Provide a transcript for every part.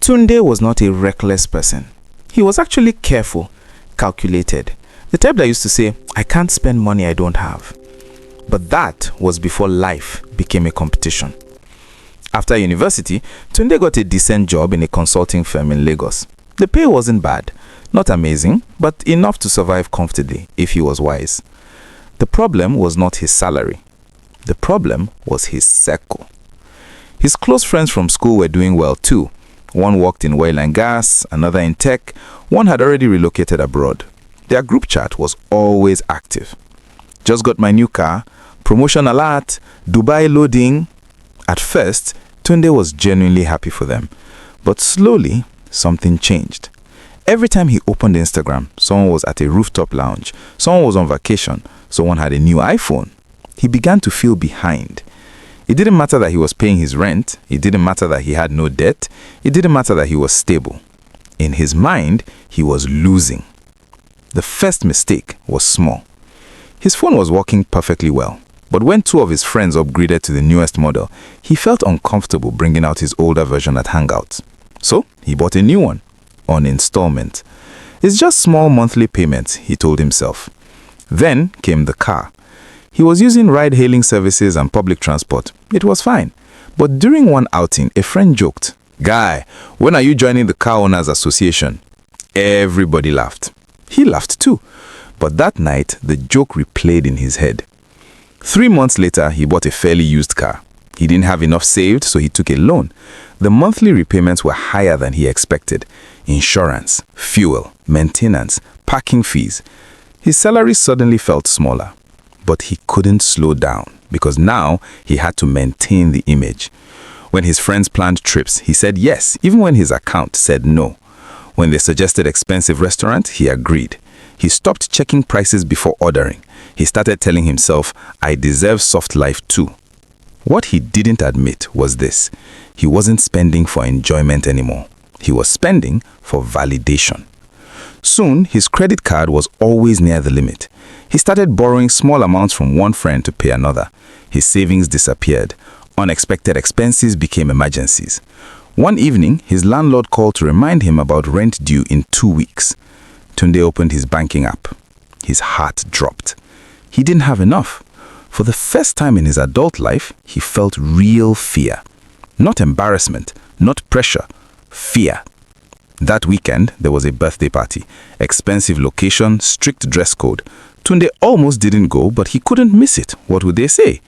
Tunde was not a reckless person. He was actually careful, calculated. The type that used to say, I can't spend money I don't have. But that was before life became a competition. After university, Tunde got a decent job in a consulting firm in Lagos. The pay wasn't bad, not amazing, but enough to survive comfortably if he was wise. The problem was not his salary. The problem was his circle. His close friends from school were doing well too. One worked in oil and gas, another in tech, one had already relocated abroad. Their group chat was always active. Just got my new car, promotion alert, Dubai loading. At first, Tunde was genuinely happy for them. But slowly, something changed. Every time he opened Instagram, someone was at a rooftop lounge, someone was on vacation, someone had a new iPhone. He began to feel behind. It didn't matter that he was paying his rent. It didn't matter that he had no debt. It didn't matter that he was stable. In his mind, he was losing. The first mistake was small. His phone was working perfectly well. But when two of his friends upgraded to the newest model, he felt uncomfortable bringing out his older version at hangouts. So, he bought a new one, on installment. It's just small monthly payments, he told himself. Then came the car. He was using ride-hailing services and public transport. It was fine. But during one outing, a friend joked, "Guy, when are you joining the Car Owners Association?" Everybody laughed. He laughed too. But that night, the joke replayed in his head. 3 months later, he bought a fairly used car. He didn't have enough saved, so he took a loan. The monthly repayments were higher than he expected. Insurance, fuel, maintenance, parking fees. His salary suddenly felt smaller. But he couldn't slow down because now he had to maintain the image. When his friends planned trips, he said yes, even when his account said no. When they suggested expensive restaurants, he agreed. He stopped checking prices before ordering. He started telling himself, I deserve soft life too. What he didn't admit was this. He wasn't spending for enjoyment anymore. He was spending for validation. Soon, his credit card was always near the limit. He started borrowing small amounts from one friend to pay another. His savings disappeared. Unexpected expenses became emergencies. One evening, his landlord called to remind him about rent due in 2 weeks. Tunde opened his banking app. His heart dropped. He didn't have enough. For the first time in his adult life, he felt real fear. Not embarrassment, not pressure, fear. That weekend, there was a birthday party. Expensive location, strict dress code. Tunde almost didn't go, but he couldn't miss it. What would they say?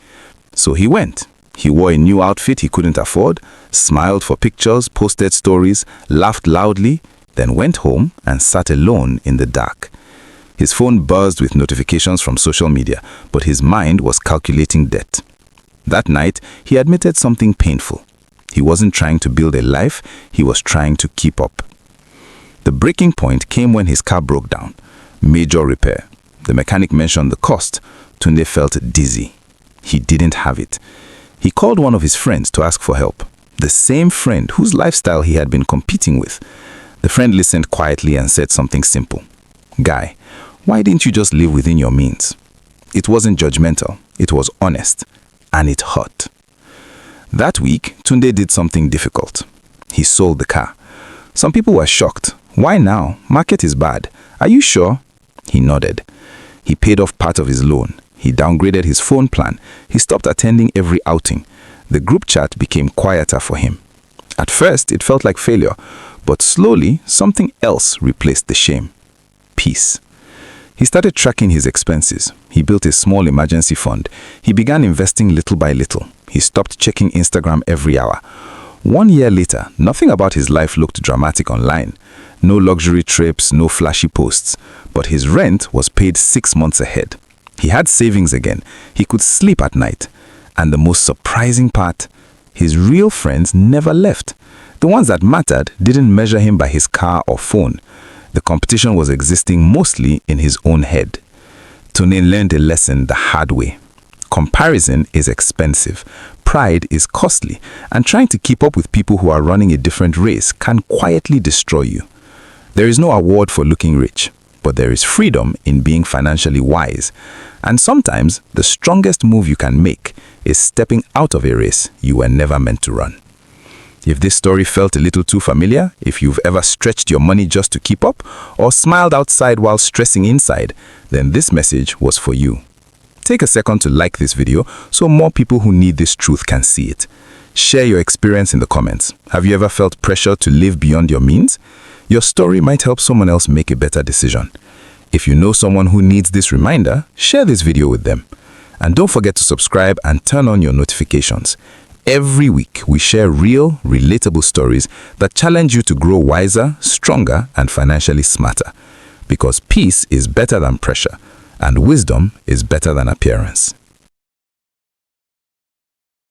So he went. He wore a new outfit he couldn't afford, smiled for pictures, posted stories, laughed loudly, then went home and sat alone in the dark. His phone buzzed with notifications from social media, but his mind was calculating debt. That night, he admitted something painful. He wasn't trying to build a life, he was trying to keep up. The breaking point came when his car broke down. Major repair. The mechanic mentioned the cost. Tunde felt dizzy. He didn't have it. He called one of his friends to ask for help. The same friend whose lifestyle he had been competing with. The friend listened quietly and said something simple. Guy, why didn't you just live within your means? It wasn't judgmental. It was honest. And it hurt. That week, Tunde did something difficult. He sold the car. Some people were shocked. Why now? Market is bad. Are you sure? He nodded. He paid off part of his loan. He downgraded his phone plan. He stopped attending every outing. The group chat became quieter for him. At first, it felt like failure, but slowly, something else replaced the shame. Peace. He started tracking his expenses. He built a small emergency fund. He began investing little by little. He stopped checking Instagram every hour. 1 year later, nothing about his life looked dramatic online. No luxury trips, no flashy posts. But his rent was paid 6 months ahead. He had savings again. He could sleep at night. And the most surprising part, his real friends never left. The ones that mattered didn't measure him by his car or phone. The competition was existing mostly in his own head. Tunde learned a lesson the hard way. Comparison is expensive. Pride is costly. And trying to keep up with people who are running a different race can quietly destroy you. There is no award for looking rich, but there is freedom in being financially wise. And sometimes the strongest move you can make is stepping out of a race you were never meant to run. If this story felt a little too familiar, if you've ever stretched your money just to keep up, or smiled outside while stressing inside, then this message was for you. Take a second to like this video so more people who need this truth can see it. Share your experience in the comments. Have you ever felt pressure to live beyond your means? Your story might help someone else make a better decision. If you know someone who needs this reminder, share this video with them. And don't forget to subscribe and turn on your notifications. Every week, we share real, relatable stories that challenge you to grow wiser, stronger, and financially smarter. Because peace is better than pressure, and wisdom is better than appearance.